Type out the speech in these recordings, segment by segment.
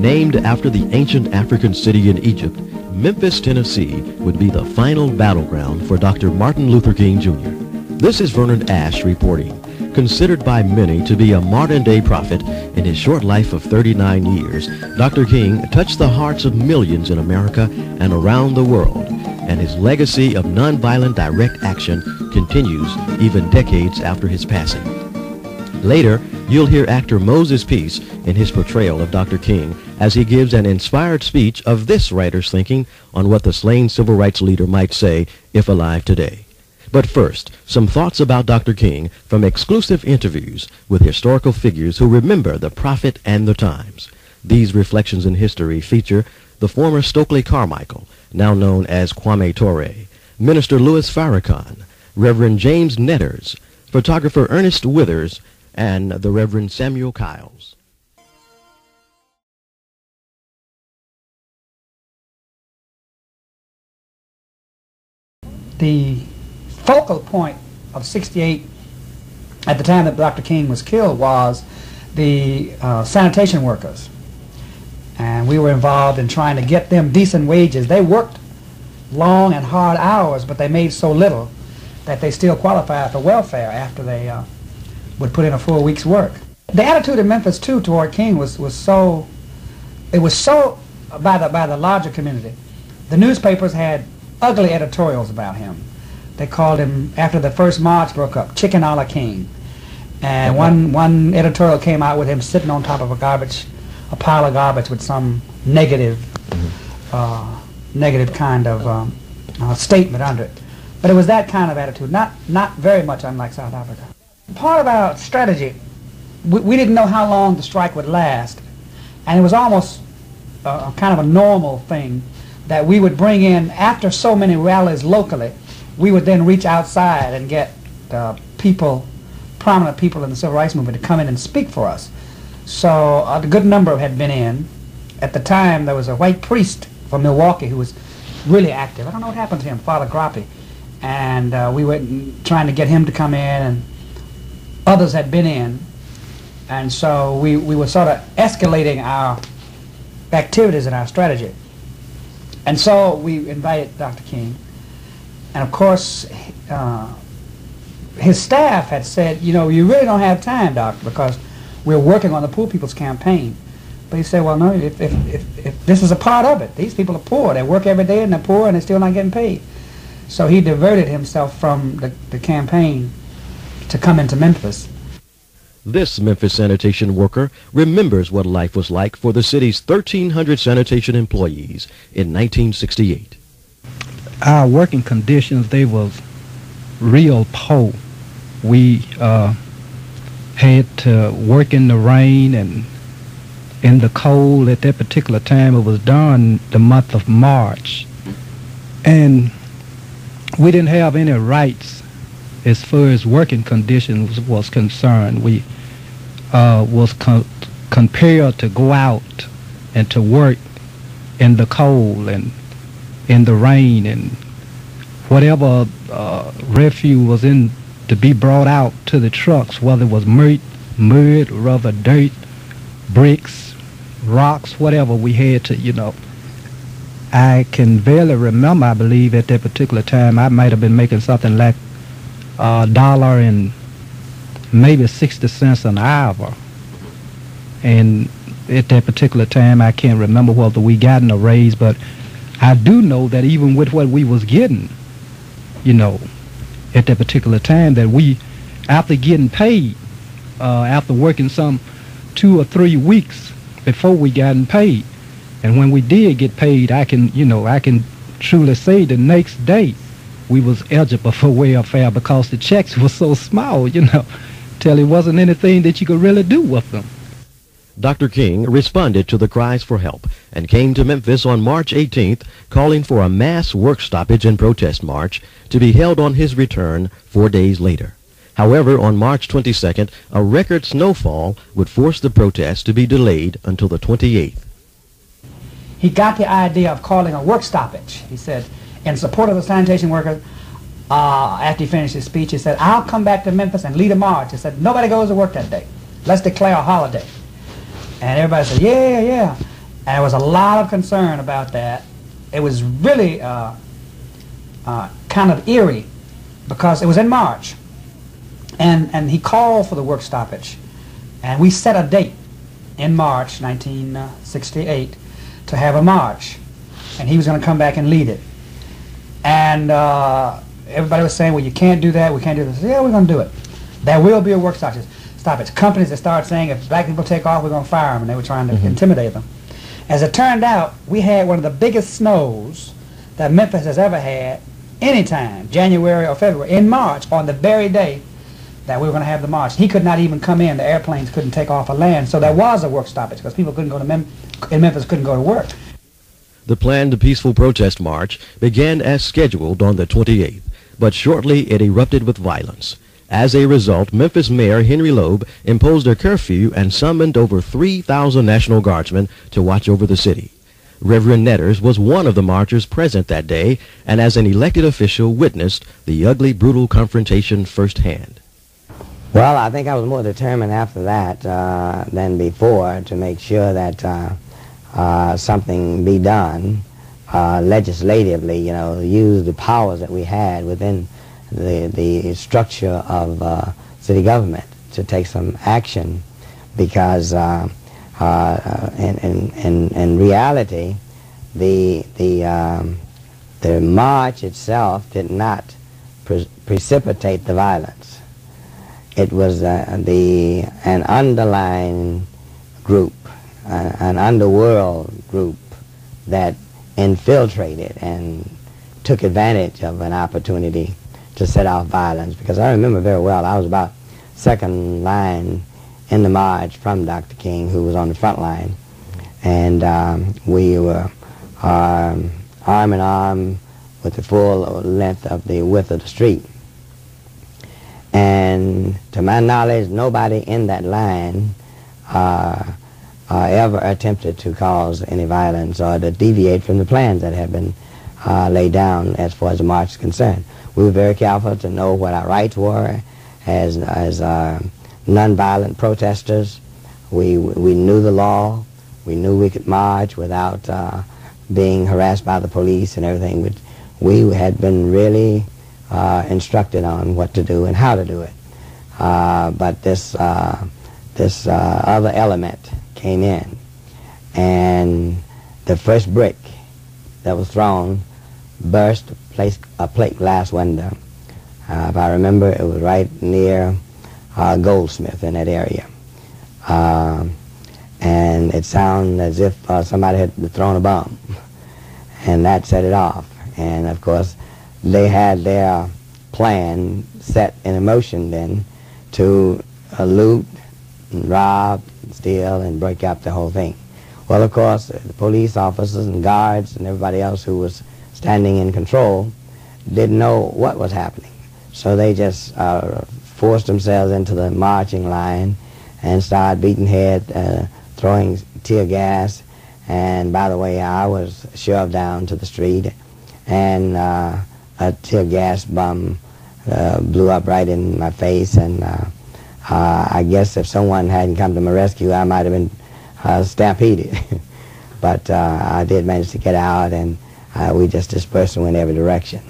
Named after the ancient African city in Egypt, Memphis, Tennessee would be the final battleground for Dr. Martin Luther King Jr. This is Vernon Ash reporting. Considered by many to be a modern-day prophet, in his short life of 39 years, Dr. King touched the hearts of millions in America and around the world, and his legacy of nonviolent direct action continues even decades after his passing. Later, you'll hear actor Moses Peace in his portrayal of Dr. King as he gives an inspired speech of this writer's thinking on what the slain civil rights leader might say if alive today. But first, some thoughts about Dr. King from exclusive interviews with historical figures who remember the prophet and the times. These reflections in history feature the former Stokely Carmichael, now known as Kwame Ture, Minister Louis Farrakhan, Reverend James Netters, photographer Ernest Withers, and the Reverend Samuel Kiles. The focal point of '68 at the time that Dr. King was killed was the sanitation workers, and we were involved in trying to get them decent wages. They worked long and hard hours, but they made so little that they still qualified for welfare after they would put in a full week's work. The attitude in Memphis too toward King was so by the larger community. The newspapers had ugly editorials about him. They called him, after the first march broke up, Chicken a la King. And one editorial came out with him sitting on top of a pile of garbage with some negative kind of statement under it. But it was that kind of attitude, not very much unlike South Africa. Part of our strategy, we didn't know how long the strike would last, and it was almost kind of a normal thing that we would bring in, after so many rallies locally, we would then reach outside and get prominent people in the civil rights movement to come in and speak for us. So a good number had been in. At the time, there was a white priest from Milwaukee who was really active. I don't know what happened to him, Father Grappi. And we were trying to get him to come in, and others had been in. And so we were sort of escalating our activities and our strategy. And so we invited Dr. King. And of course, his staff had said, you know, you really don't have time, Doctor, because we're working on the Poor People's Campaign. But he said, well, no, if this is a part of it. These people are poor. They work every day and they're poor and they're still not getting paid. So he diverted himself from the campaign to come into Memphis. This Memphis sanitation worker remembers what life was like for the city's 1,300 sanitation employees in 1968. Our working conditions, they was real poor. We had to work in the rain and in the cold. At that particular time, it was during the month of March. And we didn't have any rights as far as working conditions was concerned. We was compelled to go out and to work in the cold and in the rain, and whatever refuse was in to be brought out to the trucks, whether it was mud, rubber, dirt, bricks, rocks, whatever we had to, you know. I can barely remember, I believe at that particular time, I might have been making something like $1 and maybe 60 cents an hour. And at that particular time, I can't remember whether we gotten a raise, but I do know that even with what we was getting, you know, at that particular time, that we, after getting paid, after working some 2 or 3 weeks before we gotten paid, and when we did get paid, I can truly say the next day we was eligible for welfare because the checks were so small, you know, till it wasn't anything that you could really do with them. Dr. King responded to the cries for help and came to Memphis on March 18th, calling for a mass work stoppage and protest march to be held on his return 4 days later. However, on March 22nd, a record snowfall would force the protest to be delayed until the 28th. He got the idea of calling a work stoppage. He said, in support of the sanitation workers, after he finished his speech, he said, "I'll come back to Memphis and lead a march." He said, "Nobody goes to work that day. Let's declare a holiday." And everybody said, "Yeah, yeah." And there was a lot of concern about that. It was really kind of eerie because it was in March. And he called for the work stoppage. And we set a date in March 1968 to have a march. And he was going to come back and lead it. And everybody was saying, "Well, you can't do that, we can't do this." "Yeah, we're going to do it. There will be a work stoppage." Companies that started saying, "If black people take off, we're going to fire them," and they were trying to intimidate them. As it turned out, we had one of the biggest snows that Memphis has ever had any time, January or February, in March, on the very day that we were going to have the march. He could not even come in. The airplanes couldn't take off or land. So there was a work stoppage because people couldn't go to in Memphis couldn't go to work. The planned peaceful protest march began as scheduled on the 28th, but shortly it erupted with violence. As a result, Memphis Mayor Henry Loeb imposed a curfew and summoned over 3,000 National Guardsmen to watch over the city. Reverend Netters was one of the marchers present that day, and as an elected official witnessed the ugly, brutal confrontation firsthand. Well, I think I was more determined after that than before to make sure that something be done legislatively, use the powers that we had within the structure of city government to take some action, because in reality, the march itself did not precipitate the violence. It was an underlying group, an underworld group that infiltrated and took advantage of an opportunity to set off violence. Because I remember very well, I was about second line in the march from Dr. King, who was on the front line, and we were arm in arm with the full length of the width of the street. And to my knowledge, nobody in that line ever attempted to cause any violence or to deviate from the plans that had been laid down as far as the march is concerned. We were very careful to know what our rights were as nonviolent protesters. We knew the law. We knew we could march without being harassed by the police and everything. We had been really instructed on what to do and how to do it. But this other element came in, and the first brick that was thrown burst a plate glass window. If I remember, it was right near Goldsmith in that area. And it sounded as if somebody had thrown a bomb, and that set it off. And of course, they had their plan set in motion then to loot, and rob, and steal, and break up the whole thing. Well, of course, the police officers and guards and everybody else who was standing in control didn't know what was happening. So they just forced themselves into the marching line and started beating head, throwing tear gas. And by the way, I was shoved down to the street, and a tear gas bomb blew up right in my face. And I guess if someone hadn't come to my rescue, I might have been stampeded. But I did manage to get out, and we just dispersed and went every direction.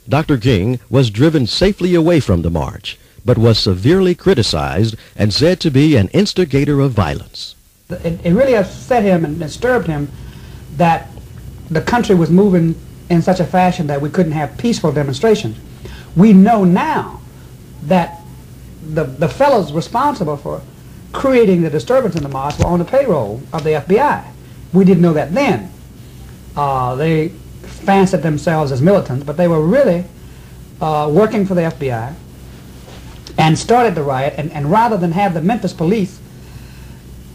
Dr. King was driven safely away from the march, but was severely criticized and said to be an instigator of violence. It really upset him and disturbed him that the country was moving in such a fashion that we couldn't have peaceful demonstrations. We know now that the fellows responsible for creating the disturbance in the march were on the payroll of the FBI. We didn't know that then. They fancied themselves as militants, but they were really working for the FBI and started the riot. And rather than have the Memphis police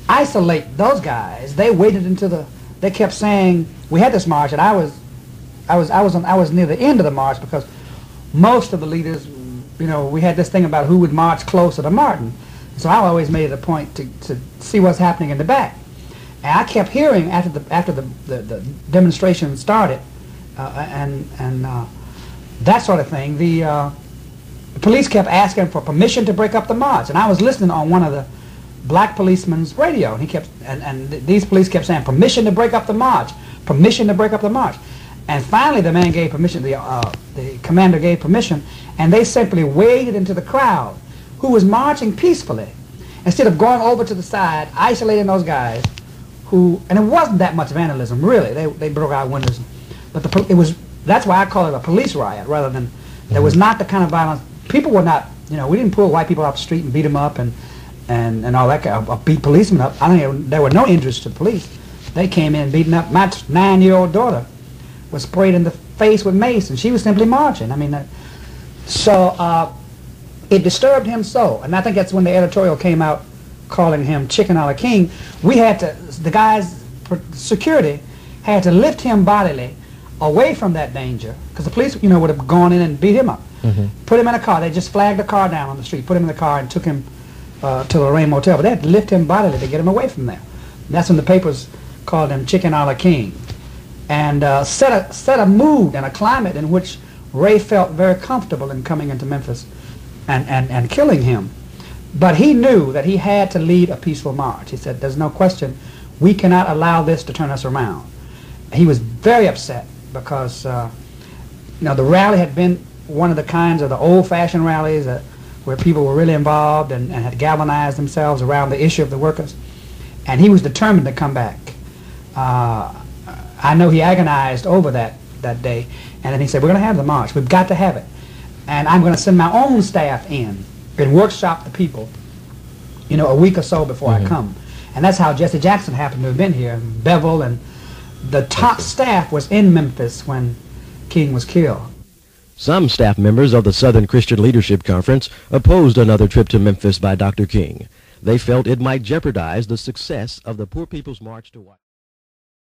isolate those guys, they waited until they kept saying, we had this march, and I was near the end of the march, because most of the leaders, we had this thing about who would march closer to Martin. So I always made it a point to see what's happening in the back. And I kept hearing after the demonstration started, and that sort of thing. The police kept asking for permission to break up the march, and I was listening on one of the black policeman's radio, and he kept, and these police kept saying, permission to break up the march, permission to break up the march. And finally the man gave permission, the commander gave permission, and they simply waded into the crowd who was marching peacefully, instead of going over to the side, isolating those guys who, and it wasn't that much vandalism, really. They broke out windows, but that's why I call it a police riot, rather than, there was not the kind of violence. People were not, we didn't pull white people off the street and beat them up and all that kind of, beat policemen up. I think there were no injuries to the police. They came in beating up. My 9-year-old daughter was sprayed in the face with mace, and she was simply marching. I mean, so it disturbed him so, and I think that's when the editorial came out calling him Chicken a la King. We had to, the guys, security, had to lift him bodily away from that danger, because the police, would have gone in and beat him up. Put him in a car. They just flagged the car down on the street, put him in the car, and took him to the Lorraine Motel. But they had to lift him bodily to get him away from there. And that's when the papers called him Chicken a la King, and set a mood and a climate in which Ray felt very comfortable in coming into Memphis and killing him. But he knew that he had to lead a peaceful march. He said, there's no question, we cannot allow this to turn us around. He was very upset because the rally had been one of the kinds of the old-fashioned rallies where people were really involved and had galvanized themselves around the issue of the workers. And he was determined to come back. I know he agonized over that day, and then he said, we're going to have the march. We've got to have it. And I'm going to send my own staff in and workshop the people, a week or so before I come. And that's how Jesse Jackson happened to have been here, and Bevel, and the top staff was in Memphis when King was killed. Some staff members of the Southern Christian Leadership Conference opposed another trip to Memphis by Dr. King. They felt it might jeopardize the success of the Poor People's March to White.